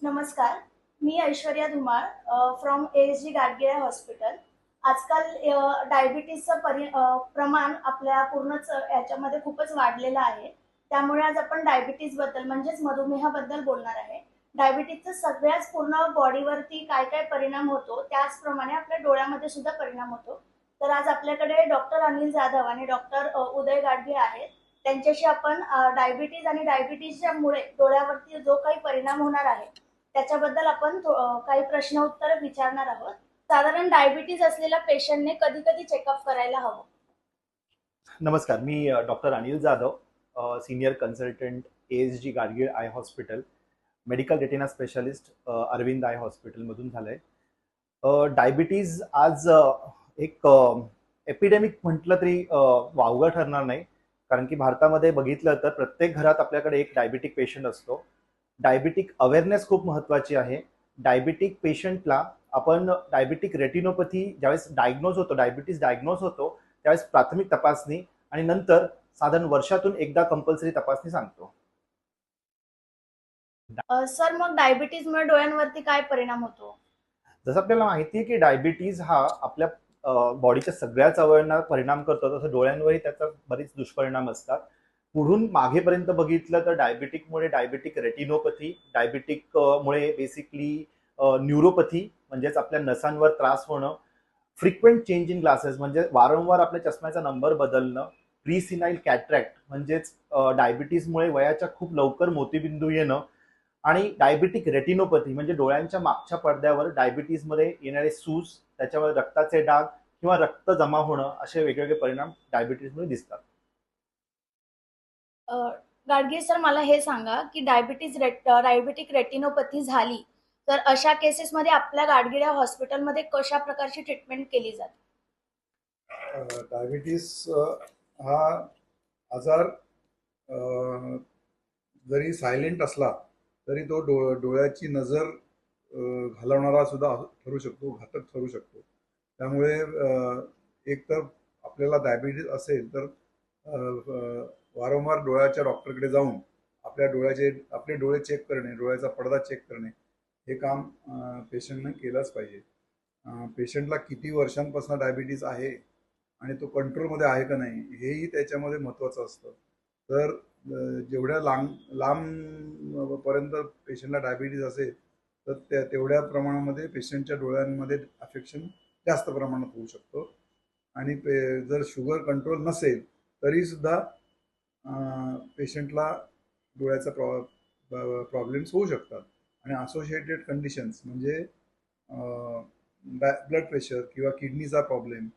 नमस्कार, मी Aishwarya Dhumal from ASG Gadgil hospital. आजकाल डायबिटीजचं प्रमाण आपल्या पूर्णच याच्यामध्ये खूपच वाढलेलं आहे. त्यामुळे आज आपण डायबिटीजबद्दल म्हणजेच मधुमेहाबद्दल बोलणार आहे. डायबिटीजचा सगळ्याच पूर्ण बॉडीवरती काय काय परिणाम होतो, त्याचप्रमाणे आपल्या डोळ्यामध्ये सुद्धा परिणाम होतो. तर आज आपल्याकडे डॉक्टर अनिल जाधव आणि डॉक्टर उदय गाडगे आहेत. त्यांच्याशी आपण डायबिटीज आणि डायबिटीजच्या मुळे डोळ्यावरती जो काही परिणाम होणार आहे त्याच्याबद्दल आपण काही प्रश्न उत्तर विचारणार आहोत. साधारण डायबिटीज असलेल्या पेशंटने कधी कधी चेकअप करायला हवं? नमस्कार. मी doctor Anil Jadhav, senior consultant ASG Gadgil eye hospital, medical retina specialist Arvind eye हॉस्पिटलमधून झालंय. डायबिटीज आज एक एपिडेमिक म्हटलं तरी वावगं ठरणार नाही, कारण की भारतामध्ये बघितलं तर प्रत्येक घरात आपल्याकडे एक डायबिटिक पेशंट असतो. डायबिटिक अवेअरनेस खूप महत्वाची आहे. डायबिटिक पेशंटला आपण डायबिटिक रेटिनोपॅथी ज्यावेळेस डायबिटीज डायग्नोज होतो, त्यावेळेस प्राथमिक तपासणी आणि नंतर साधारण वर्षातून एकदा कंपल्सरी तपासणी सांगतो. सर, मग डायबिटीजमुळे डोळ्यांवरती काय परिणाम होतो? जसं आपल्याला माहिती आहे की डायबिटीज हा आपल्या बॉडीच्या सगळ्याच अवयवांना परिणाम करतो, तसं डोळ्यांवरही त्याचा बरेच दुष्परिणाम असतात. पुढून मागेपर्यंत बघितलं तर डायबिटिकमुळे डायबिटिक रेटिनोपॅथी, डायबिटिक मुळे बेसिकली न्यूरोपॅथी म्हणजेच आपल्या नसांवर त्रास होणं, फ्रिक्वेंट चेंज इन ग्लासेस म्हणजे वारंवार आपल्या चष्म्याचा नंबर बदलणं, प्रीसिनाईल कॅट्रॅक्ट म्हणजेच डायबिटीजमुळे वयाच्या खूप लवकर मोतीबिंदू येणं, आणि डायबिटिक रेटिनोपॅथी म्हणजे डोळ्यांच्या मागच्या पडद्यावर डायबिटीजमध्ये येणारे सूज, त्याच्यावर रक्ताचे डाग किंवा रक्त जमा होणं असे वेगवेगळे परिणाम डायबिटीजमुळे दिसतात. अ, गाडगे सर, मला हे सांगा की डायबिटिक रेटिनोपॅथी झाली तर अशा केसेसमध्ये आपल्या गाडगिळ्या हॉस्पिटलमध्ये कशा प्रकारची ट्रीटमेंट केली जाते? डायबिटीस हा आजार जरी सायलेंट असला तरी तो डोळ्याची नजर घालवणारा सुद्धा ठरू शकतो, घातक ठरू शकतो. त्यामुळे एक तर आपल्याला डायबिटीस असेल तर वारंवार डोळ्याच्या डॉक्टरकडे जाऊन आपले डोळे चेक करणे, डोळ्याचा पडदा चेक करणे हे काम पेशंटनं केलंच पाहिजे. पेशंटला किती वर्षांपासून डायबिटीस आहे आणि तो कंट्रोलमध्ये आहे का नाही हेही त्याच्यामध्ये महत्त्वाचं असतं. तर जेवढ्या लांब पर्यंत पेशंटला डायबिटीज असेल तर तेवढ्या प्रमाणामध्ये पेशंटच्या डोळ्यांमध्ये अफेक्शन जास्त प्रमाणात होऊ शकतो. आणि जर शुगर कंट्रोल नसेल तरी सुद्धा पेशंटला डोळ्याचा प्रॉब्लेम्स होऊ शकतात. आणि असोसिएटेड कंडिशन्स म्हणजे ब्लड प्रेशर किंवा किडनीचा प्रॉब्लेम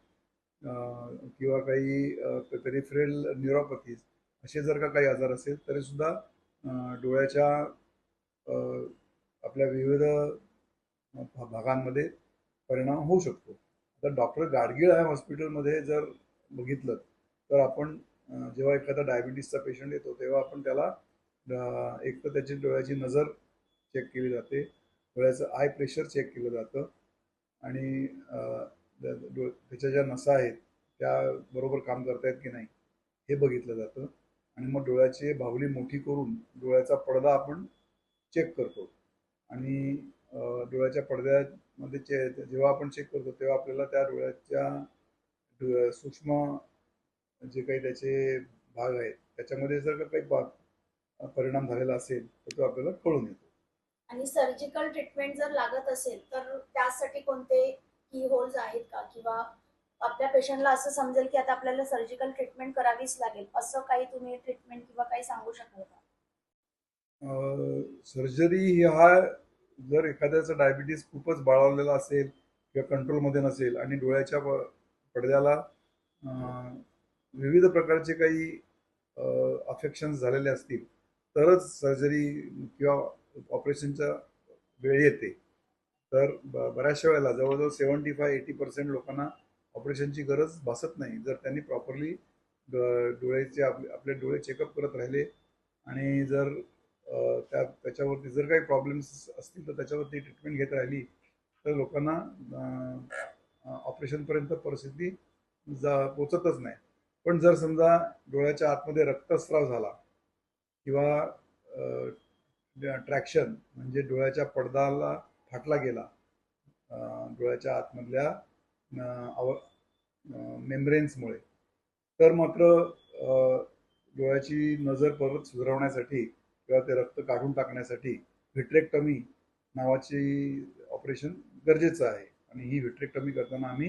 किंवा काही पेरिफेरल न्यूरोपॅथीज असे जर का काही आजार असेल तरी सुद्धा डोळ्याच्या आपल्या विविध भागांमध्ये परिणाम होऊ शकतो. तर डॉक्टर गाडगीळ आहे हॉस्पिटलमध्ये जर बघितलं तर आपण जेव्हा एखादा डायबिटीसचा पेशंट येतो तेव्हा आपण त्याला एक तर त्याची डोळ्याची नजर चेक केली जाते, डोळ्याचं आय प्रेशर चेक केलं जातं आणि त्याच्या ज्या नसा आहेत त्या बरोबर काम करतायत की नाही हे बघितलं जातं. आणि मग डोळ्याची बाहुली मोठी करून डोळ्याचा पडदा आपण चेक करतो. आणि डोळ्याच्या पडद्यामध्ये जेव्हा आपण चेक करतो तेव्हा आपल्याला त्या डोळ्याच्या सूक्ष्म जे काही त्याचे भाग आहेत त्याच्यामध्ये जर का काही परिणाम झालेला असेल तर तो आपल्याला कळून येतो. आणि सर्जिकल ट्रीटमेंट जर लागत असेल तर त्यासाठी कोणते की होल्स आहेत का, किंवा आपल्या पेशंटला असं समजेल की आता आपल्याला सर्जिकल ट्रीटमेंट करावीच लागेल, असं काही तुम्ही ट्रीटमेंट किंवा काही सांगू शकाल का? सर्जरी हा जर एखाद्याचा डायबिटीस खूपच बळावलेला असेल किंवा कंट्रोलमध्ये नसेल आणि डोळ्याच्या पडद्याला विविध प्रकारचे काही अफेक्शन्स झालेले असतील तरच सर्जरी किंवा ऑपरेशनच्या वेळ येते. तर बऱ्याचशा वेळेला जवळजवळ 75-80% लोकांना ऑपरेशनची गरज भासत नाही जर त्यांनी प्रॉपरली डोळ्याचे आपले डोळे चेकअप करत राहिले आणि जर त्याच्यावरती जर काही प्रॉब्लेम्स असतील तर त्याच्यावरती ट्रीटमेंट घेत राहिली तर लोकांना ऑपरेशनपर्यंत परिस्थिती पोचतच नाही. पण जर समजा डोळ्याच्या आतमध्ये रक्तस्राव झाला किंवा ट्रॅक्शन म्हणजे डोळ्याच्या पडद्याला फाटला गेला, डोळ्याच्या आतमधल्या मेम्ब्रेन्समुळे, तर मात्र डोळ्याची नजर परत सुधारवण्यासाठी किंवा ते रक्त काढून टाकण्यासाठी व्हिट्रेक्टमी नावाची ऑपरेशन गरजेचं आहे. आणि ही व्हिट्रेक्टमी करताना आम्ही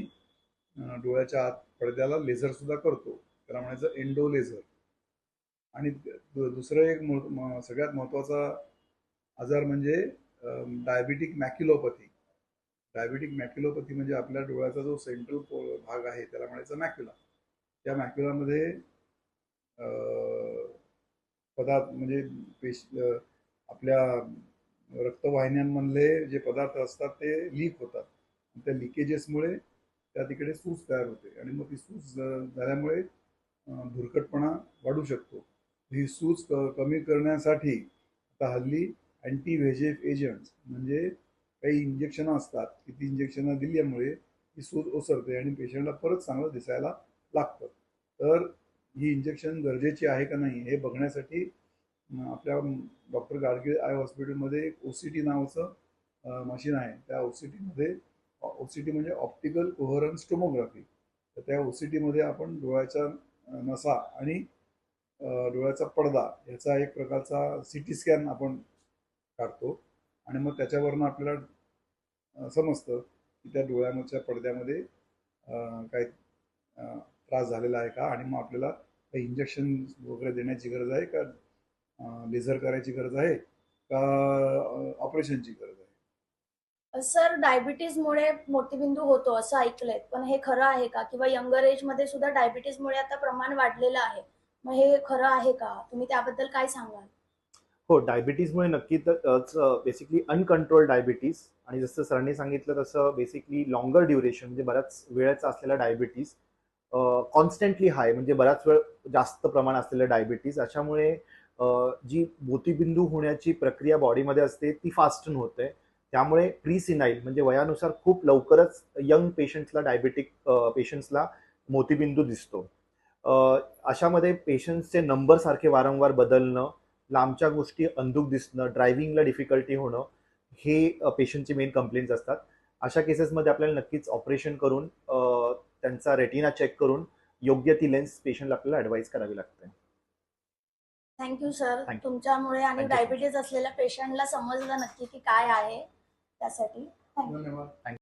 डोळ्याच्या आत पडद्याला लेझर सुद्धा करतो, त्याला म्हणायचं एंडो लेझर. आणि दुसरं एक सगळ्यात महत्वाचा आजार म्हणजे डायबिटिक मॅक्युलोपॅथी. डायबिटिक मॅक्युलोपॅथी म्हणजे आपल्या डोळ्याचा जो सेंट्रल भाग आहे त्याला म्हणायचं मॅक्युला. त्या मॅक्युलामध्ये पदार्थ म्हणजे आपल्या रक्तवाहिन्यांमधले जे पदार्थ असतात ते लीक होतात. त्या लिकेजेसमुळे त्या तिकडे सूज तयार होते आणि मग ती सूज झाल्यामुळे धुरकटपणा वाढू शकतो. ही सूज कमी करण्यासाठी आता हल्ली अँटी व्हेजेफ एजंट्स म्हणजे काही इंजेक्शनं असतात की ती इंजेक्शनं दिल्यामुळे ही सूज ओसरते आणि पेशंटला परत चांगलं दिसायला लागतं. तर ही इंजेक्शन गरजेची आहे का नाही हे बघण्यासाठी आपल्या डॉक्टर गाडगीळ आय हॉस्पिटलमध्ये एक OCT नावाचं मशीन आहे. त्या OCTमध्ये OCT म्हणजे ऑप्टिकल कोहरन्स टोमोग्राफी. तर त्या OCTमध्ये आपण डोळ्याच्या नसा आणि डोळ्याचा पडदा याचा एक प्रकारचा CT स्कॅन आपण काढतो आणि मग त्याच्यावरनं आपल्याला समजतं की त्या डोळ्याच्या पडद्यामध्ये काही त्रास झालेला आहे का, आणि मग आपल्याला काही इंजेक्शन वगैरे देण्याची गरज आहे का, लेझर करायची गरज आहे का, ऑपरेशनची गरज आहे. सर, डायबिटीजमुळे मोतीबिंदू होतो असं ऐकलंय, पण हे खरं आहे का? किंवा यंगर एज मध्ये सुद्धा डायबिटीजमुळे आता प्रमाण वाढलेलं आहे, मग हे खरं आहे का? तुम्ही त्याबद्दल काय सांगाल? हो, डायबिटीजमुळे नक्की तर बेसिकली अनकंट्रोल डायबिटीज, आणि जसं सरांनी सांगितलं तसं बेसिकली लॉंगर ड्युरेशन म्हणजे बऱ्याच वेळेचा असलेला डायबिटीज, कॉन्स्टंटली हाय म्हणजे बराच वेळ जास्त प्रमाण असलेलं डायबिटीज, अशामुळे जी मोतीबिंदू होण्याची प्रक्रिया बॉडीमध्ये असते ती फास्टन होते. त्यामुळे प्रीसिनाईल म्हणजे वयानुसार खूप लवकरच यंग पेशंट्सला डायबिटिक पेशंट्सला मोतीबिंदू दिसतो. अशामध्ये पेशंट्सचे नंबर सारखे वारंवार बदलणं, लांबच्या गोष्टी अंधुक दिसणं, ड्रायव्हिंगला डिफिकल्टी होणं, हे पेशंटचे मेन कंप्लेंट्स असतात. अशा केसेसमध्ये आपल्याला नक्कीच ऑपरेशन करून त्यांचा रेटिना चेक करून योग्य ती लेन्स पेशंटला आपल्याला ॲडवाइस करावी लागते. Thank you sir. Thank you. तुमच्यामुळे आणि Thank you so much. Diabetes असलेल्या पेशंटला समजलं नक्की की काय आहे त्यासाठी. थँक्यू. धन्यवाद.